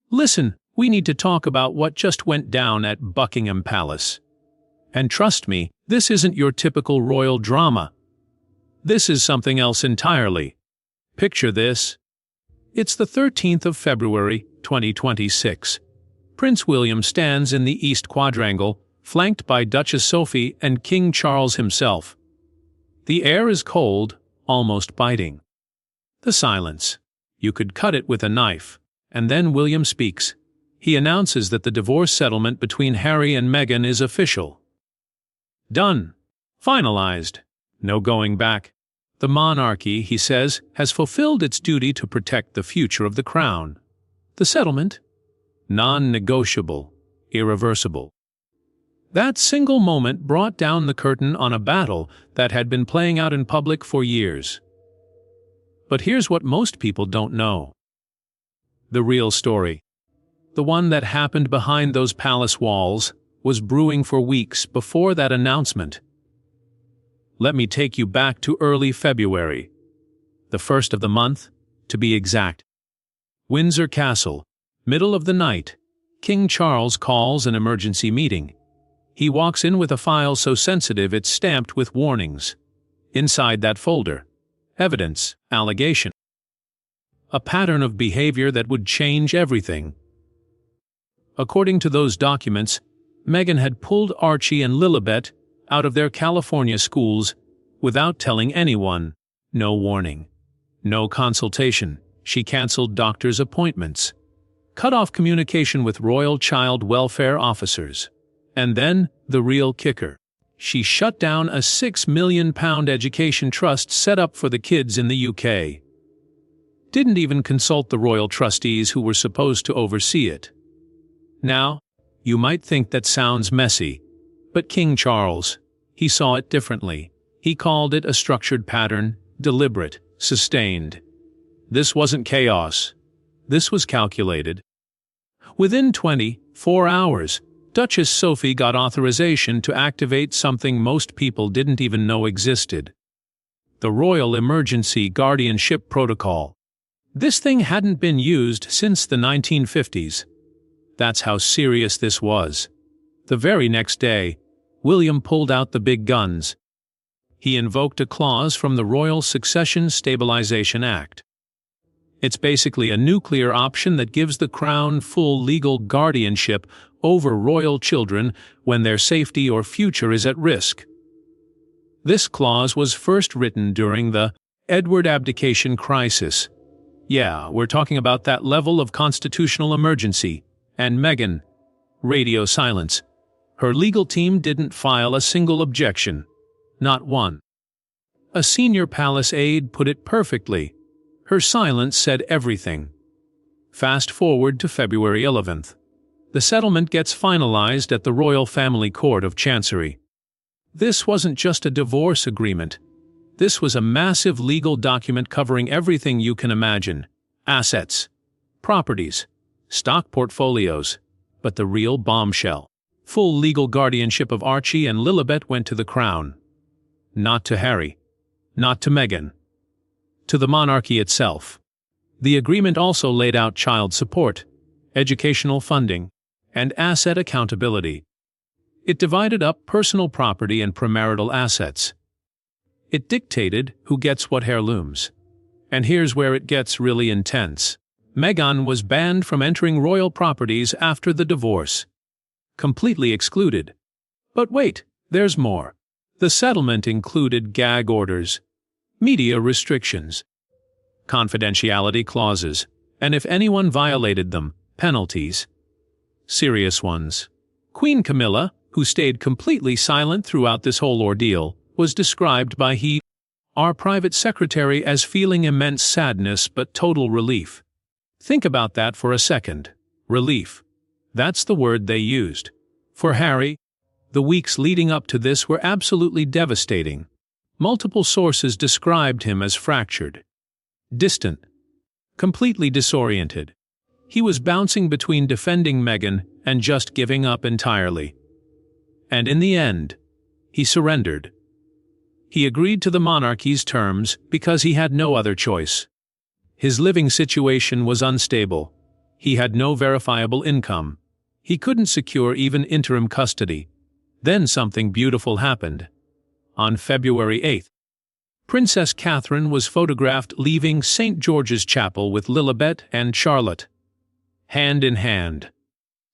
Listen, we need to talk about what just went down at Buckingham Palace. And trust me, this isn't your typical royal drama. This is something else entirely. Picture this. It's the 13th of February, 2026. Prince William stands in the East Quadrangle, flanked by Duchess Sophie and King Charles himself. The air is cold, almost biting. The silence. You could cut it with a knife. And then William speaks. He announces that the divorce settlement between Harry and Meghan is official. Done. Finalized. No going back. The monarchy, he says, has fulfilled its duty to protect the future of the crown. The settlement? Non-negotiable. Irreversible. That single moment brought down the curtain on a battle that had been playing out in public for years. But here's what most people don't know. The real story. The one that happened behind those palace walls was brewing for weeks before that announcement. Let me take you back to early February. The first of the month, to be exact. Windsor Castle, middle of the night. King Charles calls an emergency meeting. He walks in with a file so sensitive it's stamped with warnings. Inside that folder, evidence, allegation. A pattern of behavior that would change everything. According to those documents, Meghan had pulled Archie and Lilibet out of their California schools without telling anyone. No warning. No consultation. She canceled doctors' appointments. Cut off communication with royal child welfare officers. And then, the real kicker. She shut down a £6 million education trust set up for the kids in the UK. Didn't even consult the royal trustees who were supposed to oversee it. Now, you might think that sounds messy, but King Charles, he saw it differently. He called it a structured pattern, deliberate, sustained. This wasn't chaos. This was calculated. Within 24 hours, Duchess Sophie got authorization to activate something most people didn't even know existed. The Royal Emergency Guardianship Protocol. This thing hadn't been used since the 1950s. That's how serious this was. The very next day, William pulled out the big guns. He invoked a clause from the Royal Succession Stabilization Act. It's basically a nuclear option that gives the Crown full legal guardianship over royal children when their safety or future is at risk. This clause was first written during the Edward abdication crisis. Yeah, we're talking about that level of constitutional emergency. And Meghan. Radio silence. Her legal team didn't file a single objection. Not one. A senior palace aide put it perfectly. Her silence said everything. Fast forward to February 11th. The settlement gets finalized at the Royal Family Court of Chancery. This wasn't just a divorce agreement. This was a massive legal document covering everything you can imagine. Assets, properties, stock portfolios. But the real bombshell. Full legal guardianship of Archie and Lilibet went to the Crown. Not to Harry. Not to Meghan. To the monarchy itself. The agreement also laid out child support, educational funding, and asset accountability. It divided up personal property and premarital assets. It dictated who gets what heirlooms. And here's where it gets really intense. Meghan was banned from entering royal properties after the divorce. Completely excluded. But wait, there's more. The settlement included gag orders, media restrictions, confidentiality clauses, and if anyone violated them, penalties. Serious ones. Queen Camilla, who stayed completely silent throughout this whole ordeal, was described by our private secretary as feeling immense sadness but total relief. Think about that for a second. Relief. That's the word they used. For Harry, the weeks leading up to this were absolutely devastating. Multiple sources described him as fractured, distant, completely disoriented. He was bouncing between defending Meghan and just giving up entirely. And in the end, he surrendered. He agreed to the monarchy's terms because he had no other choice. His living situation was unstable. He had no verifiable income. He couldn't secure even interim custody. Then something beautiful happened. On February 8th, Princess Catherine was photographed leaving St. George's Chapel with Lilibet and Charlotte, hand in hand,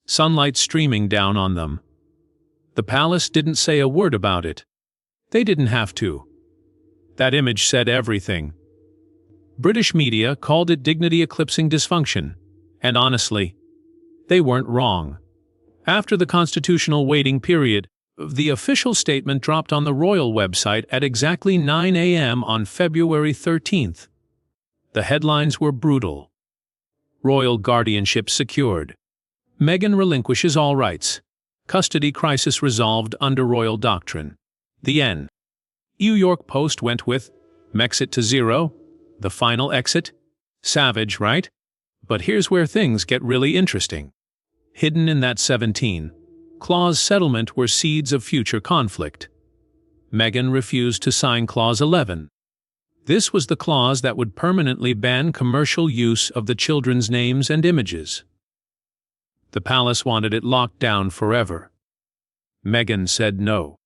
sunlight streaming down on them. The palace didn't say a word about it. They didn't have to. That image said everything. British media called it dignity-eclipsing dysfunction, and honestly, they weren't wrong. After the constitutional waiting period, the official statement dropped on the royal website at exactly 9 a.m. on February 13th. The headlines were brutal. Royal guardianship secured. Meghan relinquishes all rights. Custody crisis resolved under royal doctrine. The end. New York Post went with Mexit to zero, the final exit. Savage, right? But here's where things get really interesting. Hidden in that 17-clause settlement were seeds of future conflict. Meghan refused to sign Clause 11. This was the clause that would permanently ban commercial use of the children's names and images. The palace wanted it locked down forever. Meghan said no.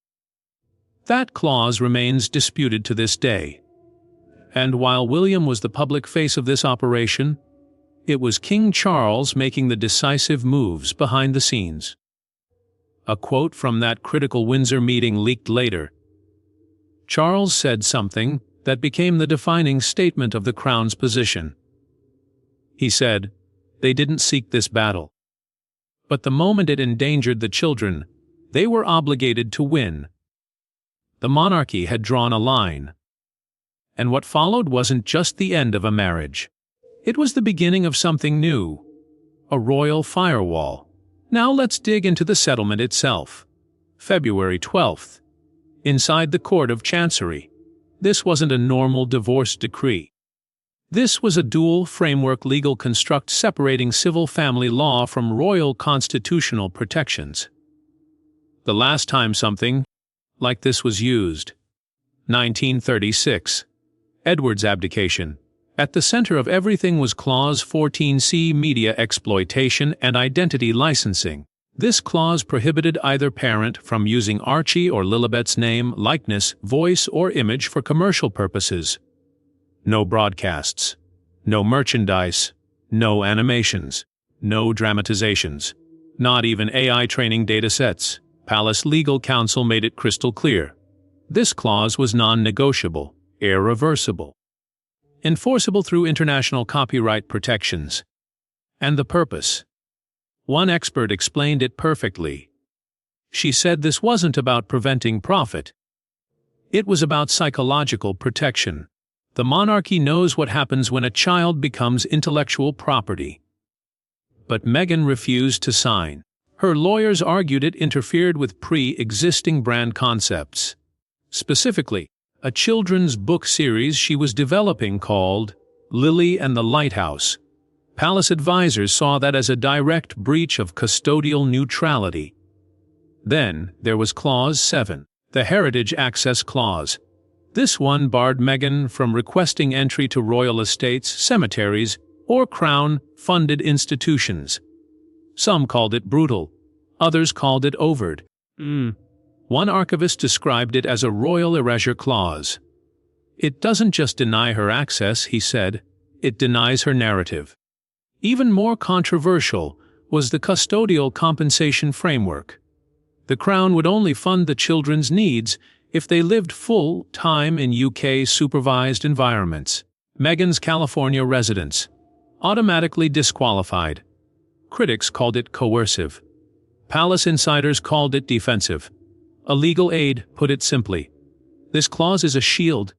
That clause remains disputed to this day. And while William was the public face of this operation, it was King Charles making the decisive moves behind the scenes. A quote from that critical Windsor meeting leaked later. Charles said something that became the defining statement of the Crown's position. He said, "They didn't seek this battle. But the moment it endangered the children, they were obligated to win." The monarchy had drawn a line. And what followed wasn't just the end of a marriage. It was the beginning of something new. A royal firewall. Now let's dig into the settlement itself. February 12th. Inside the Court of Chancery. This wasn't a normal divorce decree. This was a dual framework legal construct separating civil family law from royal constitutional protections. The last time something like this was used. 1936. Edward's abdication. At the center of everything was Clause 14C, media exploitation and identity licensing. This clause prohibited either parent from using Archie or Lilibet's name, likeness, voice, or image for commercial purposes. No broadcasts. No merchandise. No animations. No dramatizations. Not even AI training datasets. Palace legal counsel made it crystal clear. This clause was non-negotiable, irreversible, enforceable through international copyright protections. And the purpose? One expert explained it perfectly. She said this wasn't about preventing profit. It was about psychological protection. The monarchy knows what happens when a child becomes intellectual property. But Meghan refused to sign. Her lawyers argued it interfered with pre-existing brand concepts. Specifically, a children's book series she was developing called Lily and the Lighthouse. Palace advisors saw that as a direct breach of custodial neutrality. Then there was Clause 7, the Heritage Access Clause. This one barred Meghan from requesting entry to royal estates, cemeteries, or crown-funded institutions. Some called it brutal. Others called it overt. One archivist described it as a royal erasure clause. It doesn't just deny her access, he said, it denies her narrative. Even more controversial was the custodial compensation framework. The Crown would only fund the children's needs if they lived full time in UK-supervised environments. Meghan's California residence. Automatically disqualified. Critics called it coercive. Palace insiders called it defensive. A legal aid put it simply. This clause is a shield,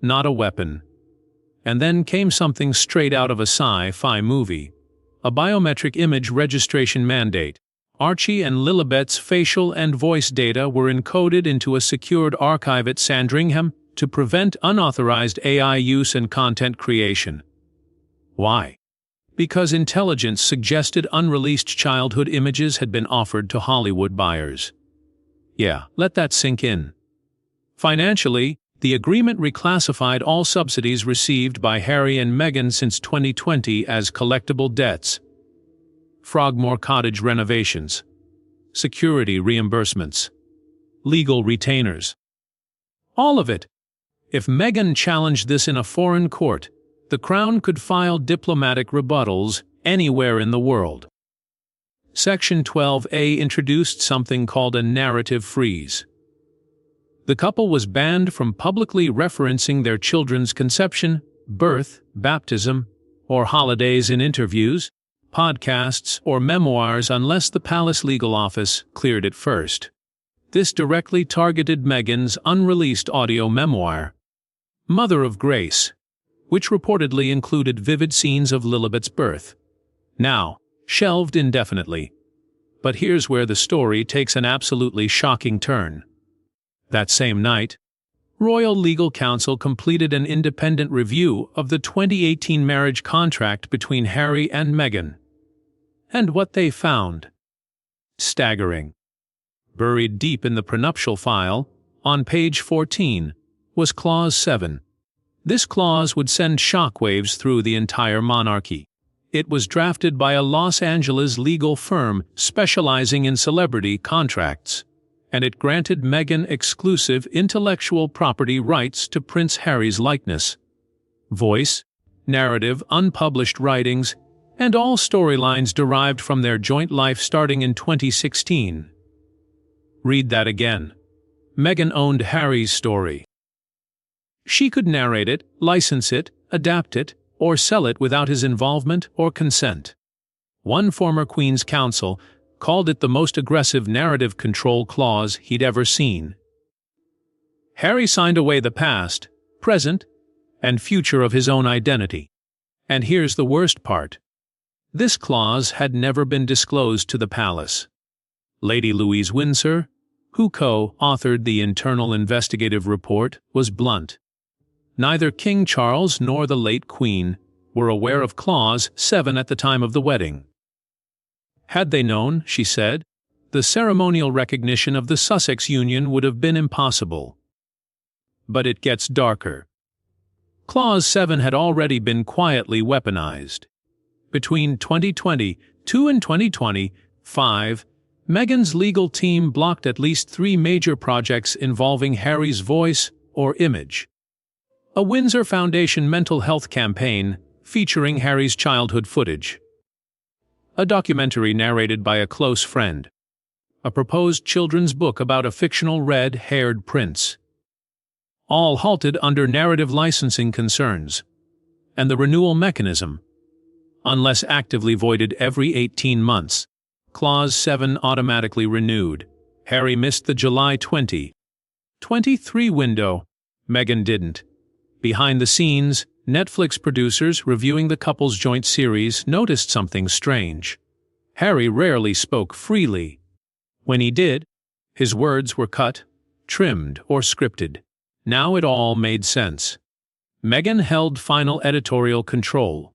not a weapon. And then came something straight out of a sci-fi movie. A biometric image registration mandate. Archie and Lilibet's facial and voice data were encoded into a secured archive at Sandringham to prevent unauthorized AI use and content creation. Why? Because intelligence suggested unreleased childhood images had been offered to Hollywood buyers. Yeah, let that sink in. Financially, the agreement reclassified all subsidies received by Harry and Meghan since 2020 as collectible debts. Frogmore Cottage renovations, security reimbursements, legal retainers. All of it. If Meghan challenged this in a foreign court, the Crown could file diplomatic rebuttals anywhere in the world. Section 12A introduced something called a narrative freeze. The couple was banned from publicly referencing their children's conception, birth, baptism, or holidays in interviews, podcasts, or memoirs unless the Palace Legal Office cleared it first. This directly targeted Meghan's unreleased audio memoir, Mother of Grace, which reportedly included vivid scenes of Lilibet's birth. Now, shelved indefinitely. But here's where the story takes an absolutely shocking turn. That same night, Royal Legal Counsel completed an independent review of the 2018 marriage contract between Harry and Meghan. And what they found? Staggering. Buried deep in the prenuptial file, on page 14, was Clause 7. This clause would send shockwaves through the entire monarchy. It was drafted by a Los Angeles legal firm specializing in celebrity contracts, and it granted Meghan exclusive intellectual property rights to Prince Harry's likeness, voice, narrative, unpublished writings, and all storylines derived from their joint life starting in 2016. Read that again. Meghan owned Harry's story. She could narrate it, license it, adapt it, or sell it without his involvement or consent. One former Queen's Counsel called it the most aggressive narrative control clause he'd ever seen. Harry signed away the past, present, and future of his own identity. And here's the worst part. This clause had never been disclosed to the palace. Lady Louise Windsor, who co-authored the internal investigative report, was blunt. Neither King Charles nor the late Queen were aware of Clause 7 at the time of the wedding. Had they known, she said, the ceremonial recognition of the Sussex union would have been impossible. But it gets darker. Clause 7 had already been quietly weaponized. Between 2022 and 2025, Meghan's legal team blocked at least 3 major projects involving Harry's voice or image. A Windsor Foundation mental health campaign featuring Harry's childhood footage. A documentary narrated by a close friend. A proposed children's book about a fictional red-haired prince. All halted under narrative licensing concerns. And the renewal mechanism. Unless actively voided every 18 months, Clause 7 automatically renewed. Harry missed the July 2023 window. Meghan didn't. Behind the scenes, Netflix producers reviewing the couple's joint series noticed something strange. Harry rarely spoke freely. When he did, his words were cut, trimmed, or scripted. Now it all made sense. Meghan held final editorial control.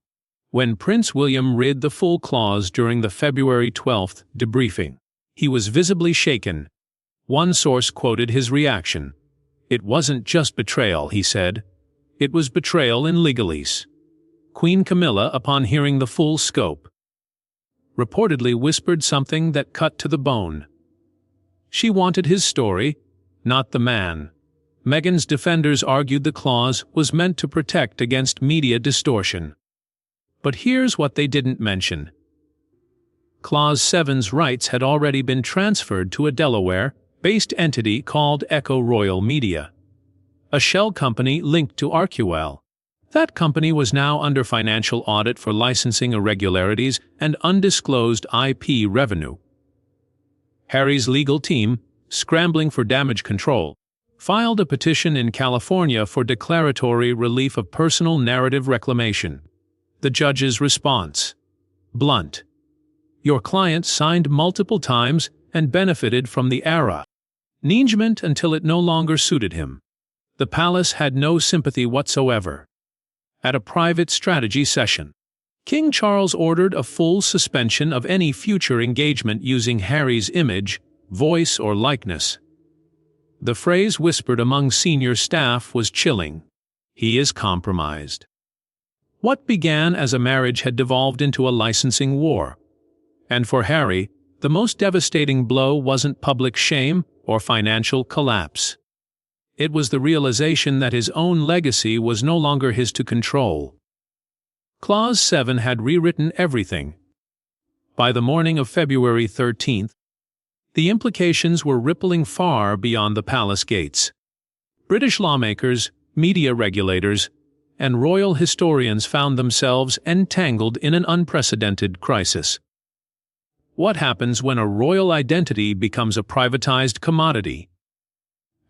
When Prince William read the full clause during the February 12th debriefing, he was visibly shaken. One source quoted his reaction. "It wasn't just betrayal," he said. "It was betrayal in legalese." Queen Camilla, upon hearing the full scope, reportedly whispered something that cut to the bone. She wanted his story, not the man. Meghan's defenders argued the clause was meant to protect against media distortion. But here's what they didn't mention. Clause 7's rights had already been transferred to a Delaware-based entity called Echo Royal Media, a shell company linked to Archewell. That company was now under financial audit for licensing irregularities and undisclosed IP revenue. Harry's legal team, scrambling for damage control, filed a petition in California for declaratory relief of personal narrative reclamation. The judge's response: blunt. Your client signed multiple times and benefited from the arrangement until it no longer suited him. The palace had no sympathy whatsoever. At a private strategy session, King Charles ordered a full suspension of any future engagement using Harry's image, voice, or likeness. The phrase whispered among senior staff was chilling. He is compromised. What began as a marriage had devolved into a licensing war. And for Harry, the most devastating blow wasn't public shame or financial collapse. It was the realization that his own legacy was no longer his to control. Clause 7 had rewritten everything. By the morning of February 13th, the implications were rippling far beyond the palace gates. British lawmakers, media regulators, and royal historians found themselves entangled in an unprecedented crisis. What happens when a royal identity becomes a privatized commodity?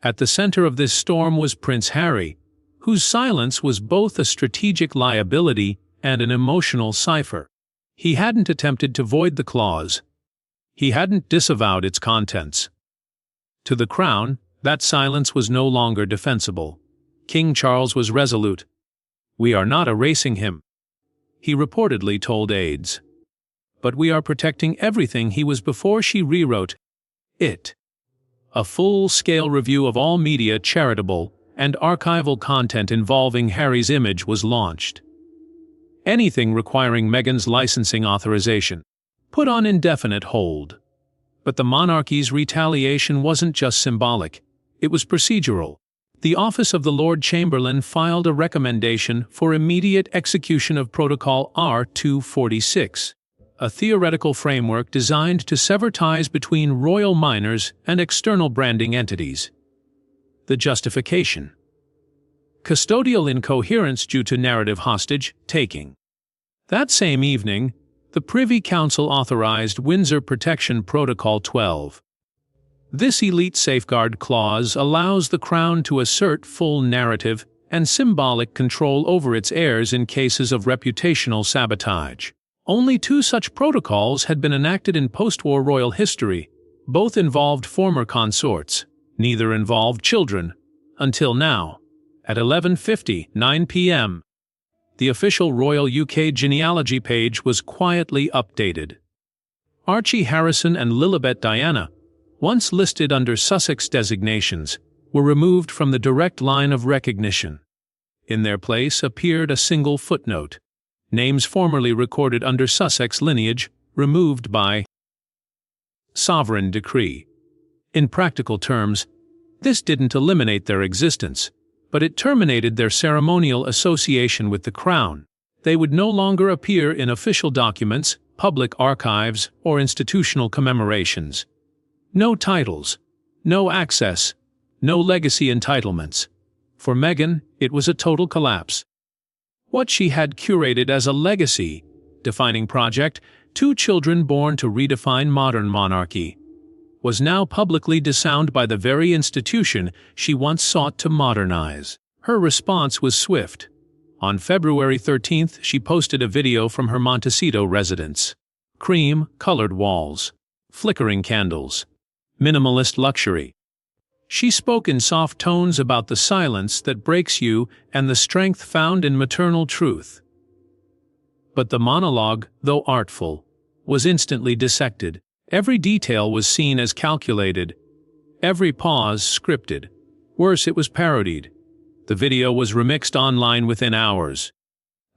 At the center of this storm was Prince Harry, whose silence was both a strategic liability and an emotional cipher. He hadn't attempted to void the clause. He hadn't disavowed its contents. To the Crown, that silence was no longer defensible. King Charles was resolute. "We are not erasing him," he reportedly told aides. "But we are protecting everything he was before she rewrote it." A full-scale review of all media, charitable, and archival content involving Harry's image was launched. Anything requiring Meghan's licensing authorization put on indefinite hold. But the monarchy's retaliation wasn't just symbolic, it was procedural. The Office of the Lord Chamberlain filed a recommendation for immediate execution of Protocol R246, a theoretical framework designed to sever ties between royal minors and external branding entities. The justification: custodial incoherence due to narrative hostage-taking. That same evening, the Privy Council authorized Windsor Protection Protocol 12. This elite safeguard clause allows the Crown to assert full narrative and symbolic control over its heirs in cases of reputational sabotage. Only 2 such protocols had been enacted in post-war royal history. Both involved former consorts. Neither involved children. Until now. At 11:59 p.m., the official Royal UK genealogy page was quietly updated. Archie Harrison and Lilibet Diana, once listed under Sussex designations, were removed from the direct line of recognition. In their place appeared a single footnote: names formerly recorded under Sussex lineage, removed by sovereign decree. In practical terms, this didn't eliminate their existence, but it terminated their ceremonial association with the Crown. They would no longer appear in official documents, public archives, or institutional commemorations. No titles, no access, no legacy entitlements. For Meghan, it was a total collapse. What she had curated as a legacy-defining project, 2 children born to redefine modern monarchy, was now publicly disowned by the very institution she once sought to modernize. Her response was swift. On February 13th, she posted a video from her Montecito residence. Cream-colored walls, flickering candles, minimalist luxury. She spoke in soft tones about the silence that breaks you and the strength found in maternal truth. But the monologue, though artful, was instantly dissected. Every detail was seen as calculated, every pause scripted. Worse, it was parodied. The video was remixed online within hours.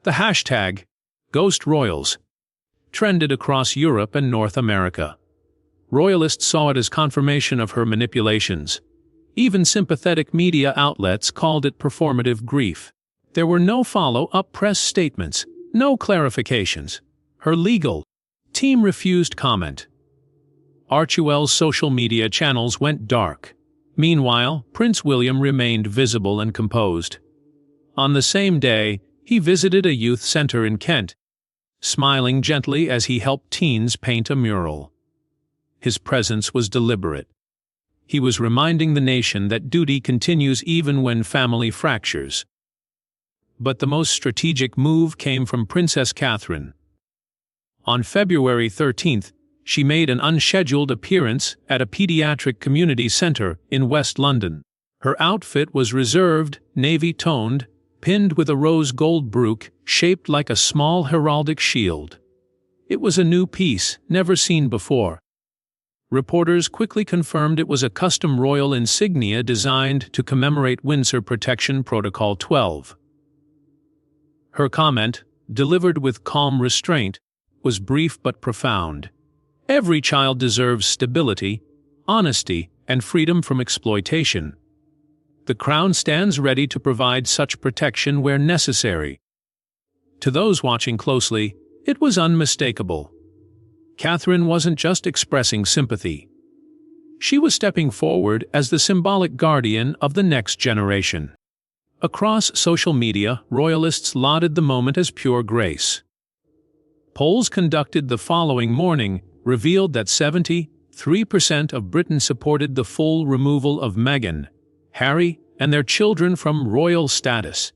The hashtag, #GhostRoyals, trended across Europe and North America. Royalists saw it as confirmation of her manipulations. Even sympathetic media outlets called it performative grief. There were no follow-up press statements, no clarifications. Her legal team refused comment. Archewell's social media channels went dark. Meanwhile, Prince William remained visible and composed. On the same day, he visited a youth center in Kent, smiling gently as he helped teens paint a mural. His presence was deliberate. He was reminding the nation that duty continues even when family fractures. But the most strategic move came from Princess Catherine. On February 13th, she made an unscheduled appearance at a pediatric community center in West London. Her outfit was reserved, navy-toned, pinned with a rose gold brooch shaped like a small heraldic shield. It was a new piece, never seen before. Reporters quickly confirmed it was a custom royal insignia designed to commemorate Windsor Protection Protocol 12. Her comment, delivered with calm restraint, was brief but profound. Every child deserves stability, honesty, and freedom from exploitation. The Crown stands ready to provide such protection where necessary. To those watching closely, it was unmistakable. Catherine wasn't just expressing sympathy. She was stepping forward as the symbolic guardian of the next generation. Across social media, royalists lauded the moment as pure grace. Polls conducted the following morning revealed that 73% of Britain supported the full removal of Meghan, Harry, and their children from royal status.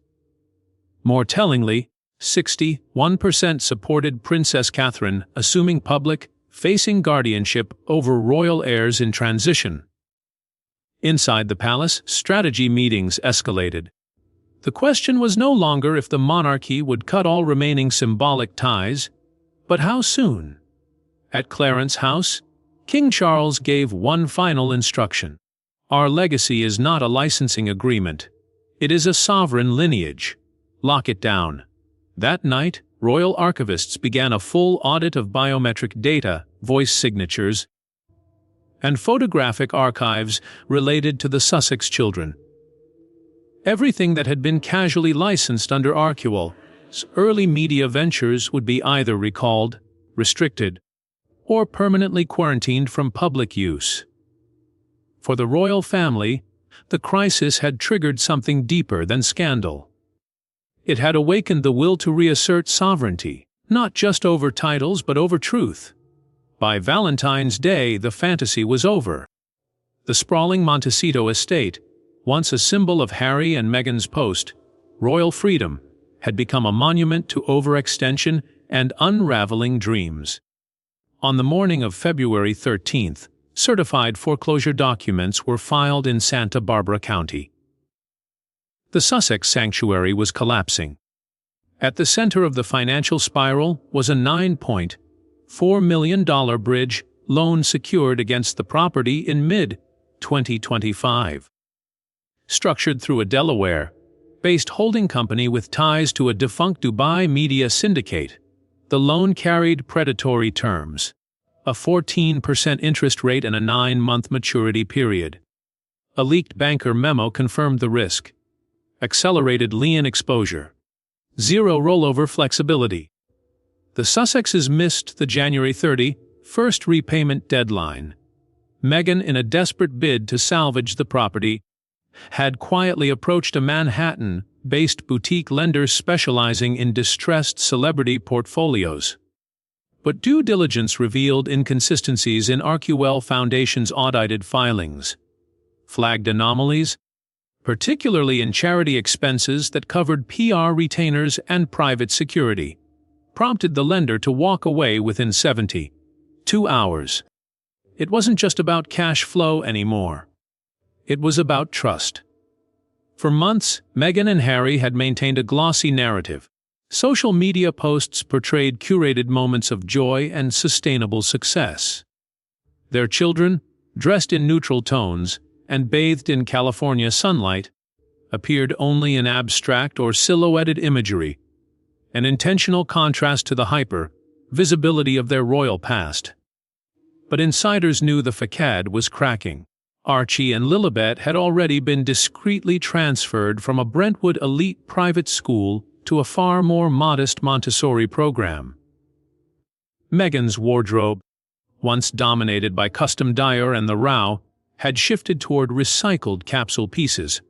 More tellingly, 61% supported Princess Catherine assuming public-facing guardianship over royal heirs in transition. Inside the palace, strategy meetings escalated. The question was no longer if the monarchy would cut all remaining symbolic ties, but how soon. At Clarence House, King Charles gave one final instruction. Our legacy is not a licensing agreement. It is a sovereign lineage. Lock it down. That night, royal archivists began a full audit of biometric data, voice signatures, and photographic archives related to the Sussex children. Everything that had been casually licensed under Archewell's early media ventures would be either recalled, restricted, or permanently quarantined from public use. For the royal family, the crisis had triggered something deeper than scandal. It had awakened the will to reassert sovereignty, not just over titles but over truth. By Valentine's Day, the fantasy was over. The sprawling Montecito estate, once a symbol of Harry and Meghan's post-royal freedom, had become a monument to overextension and unraveling dreams. On the morning of February 13th, certified foreclosure documents were filed in Santa Barbara County. The Sussex sanctuary was collapsing. At the center of the financial spiral was a $9.4 million bridge loan secured against the property in mid-2025. Structured through a Delaware-based holding company with ties to a defunct Dubai media syndicate, the loan carried predatory terms, a 14% interest rate and a 9-month maturity period. A leaked banker memo confirmed the risk. Accelerated lien exposure. Zero rollover flexibility. The Sussexes missed the January 31st repayment deadline. Meghan, in a desperate bid to salvage the property, had quietly approached a Manhattan-based boutique lender specializing in distressed celebrity portfolios. But due diligence revealed inconsistencies in Archewell Foundation's audited filings, flagged anomalies, particularly in charity expenses that covered PR retainers and private security, prompted the lender to walk away within 72 hours. It wasn't just about cash flow anymore. It was about trust. For months, Meghan and Harry had maintained a glossy narrative. Social media posts portrayed curated moments of joy and sustainable success. Their children, dressed in neutral tones and bathed in California sunlight, appeared only in abstract or silhouetted imagery, an intentional contrast to the hyper-visibility of their royal past. But insiders knew the facade was cracking. Archie and Lilibet had already been discreetly transferred from a Brentwood elite private school to a far more modest Montessori program. Meghan's wardrobe, once dominated by custom dyer and the Rao, had shifted toward recycled capsule pieces.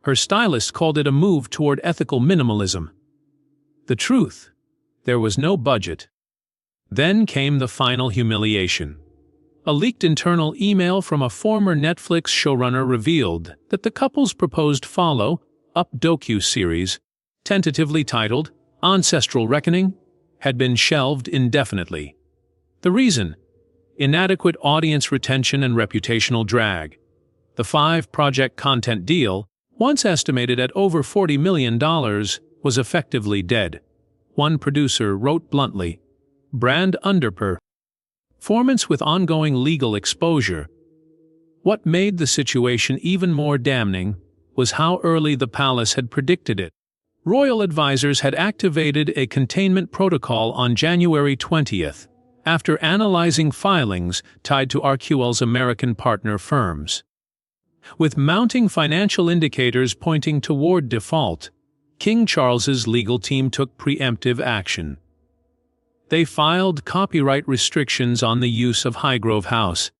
Her stylist called it a move toward ethical minimalism. The truth: there was no budget. Then came the final humiliation. A leaked internal email from a former Netflix showrunner revealed that the couple's proposed follow-up docu-series, tentatively titled Ancestral Reckoning, had been shelved indefinitely. The reason? Inadequate audience retention and reputational drag. The 5-project content deal, once estimated at over $40 million, was effectively dead. One producer wrote bluntly, "Brand underperformance with ongoing legal exposure." What made the situation even more damning was how early the palace had predicted it. Royal advisors had activated a containment protocol on January 20th, after analyzing filings tied to Archewell's American partner firms. With mounting financial indicators pointing toward default, King Charles's legal team took preemptive action. They filed copyright restrictions on the use of Highgrove House,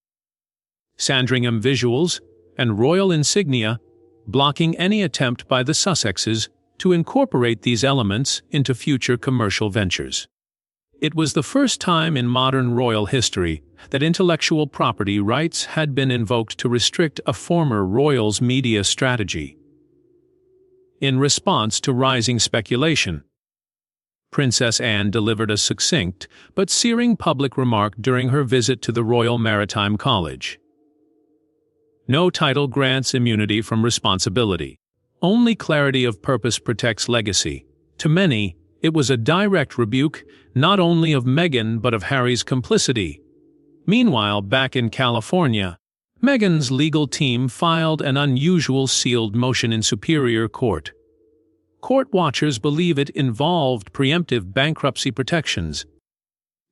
Sandringham visuals, and royal insignia, blocking any attempt by the Sussexes to incorporate these elements into future commercial ventures. It was the first time in modern royal history that intellectual property rights had been invoked to restrict a former royal's media strategy. In response to rising speculation, Princess Anne delivered a succinct but searing public remark during her visit to the Royal Maritime College. No title grants immunity from responsibility. Only clarity of purpose protects legacy. To many, it was a direct rebuke not only of Meghan but of Harry's complicity. Meanwhile, back in California, Meghan's legal team filed an unusual sealed motion in Superior Court. Court watchers believe it involved preemptive bankruptcy protections,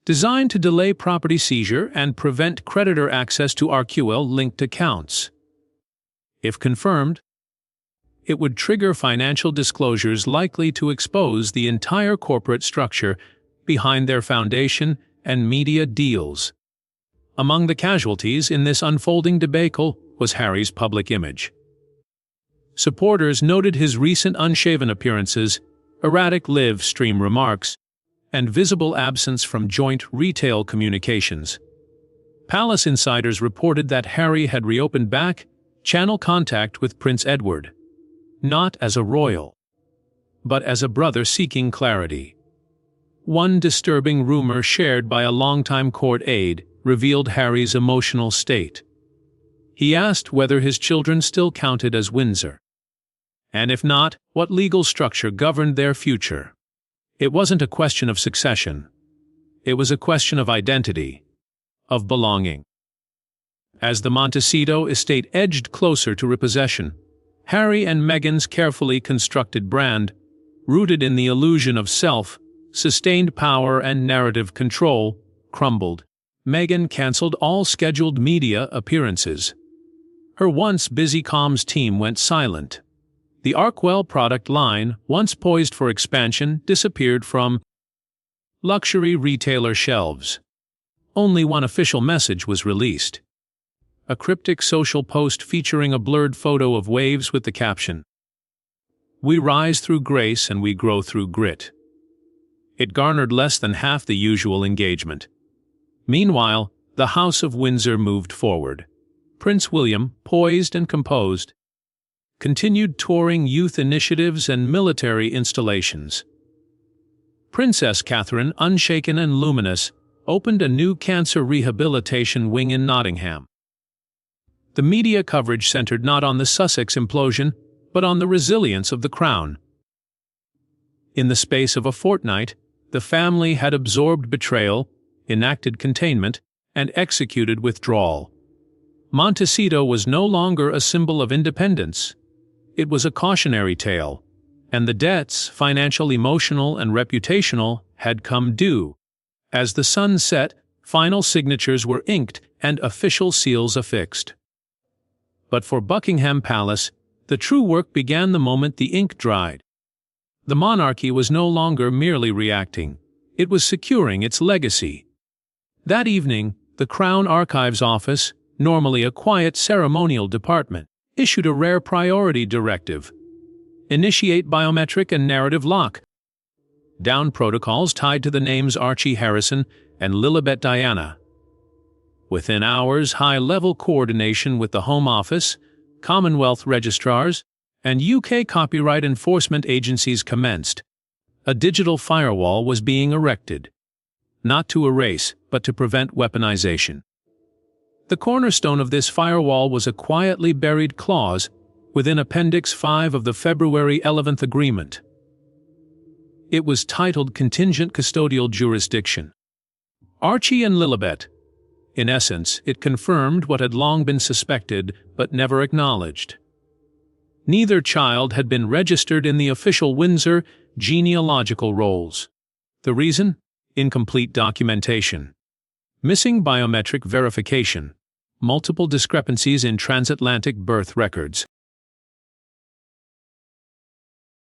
designed to delay property seizure and prevent creditor access to Archewell-linked accounts. If confirmed, it would trigger financial disclosures likely to expose the entire corporate structure behind their foundation and media deals. Among the casualties in this unfolding debacle was Harry's public image. Supporters noted his recent unshaven appearances, erratic live stream remarks, and visible absence from joint retail communications. Palace insiders reported that Harry had reopened back-channel contact with Prince Edward, not as a royal, but as a brother seeking clarity. One disturbing rumor shared by a longtime court aide revealed Harry's emotional state. He asked whether his children still counted as Windsor, and if not, what legal structure governed their future. It wasn't a question of succession. It was a question of identity, of belonging. As the Montecito estate edged closer to repossession, Harry and Meghan's carefully constructed brand, rooted in the illusion of self, sustained power and narrative control, crumbled. Meghan cancelled all scheduled media appearances. Her once busy comms team went silent. The Archewell product line, once poised for expansion, disappeared from luxury retailer shelves. Only one official message was released. A cryptic social post featuring a blurred photo of waves with the caption, "We rise through grace and we grow through grit." It garnered less than half the usual engagement. Meanwhile, the House of Windsor moved forward. Prince William, poised and composed, continued touring youth initiatives and military installations. Princess Catherine, unshaken and luminous, opened a new cancer rehabilitation wing in Nottingham. The media coverage centered not on the Sussex implosion, but on the resilience of the crown. In the space of a fortnight, the family had absorbed betrayal, enacted containment, and executed withdrawal. Montecito was no longer a symbol of independence. It was a cautionary tale, and the debts, financial, emotional, and reputational, had come due. As the sun set, final signatures were inked and official seals affixed. But for Buckingham Palace, the true work began the moment the ink dried. The monarchy was no longer merely reacting. It was securing its legacy. That evening, the Crown Archives Office, normally a quiet ceremonial department, issued a rare priority directive: initiate biometric and narrative lock down protocols tied to the names Archie Harrison and Lilibet Diana. Within hours, high-level coordination with the Home Office, Commonwealth registrars, and UK copyright enforcement agencies commenced. A digital firewall was being erected, not to erase, but to prevent weaponization. The cornerstone of this firewall was a quietly buried clause within Appendix 5 of the February 11th Agreement. It was titled Contingent Custodial Jurisdiction. Archie and Lilibet. In essence, it confirmed what had long been suspected but never acknowledged. Neither child had been registered in the official Windsor genealogical rolls. The reason? Incomplete documentation. Missing biometric verification. Multiple discrepancies in transatlantic birth records.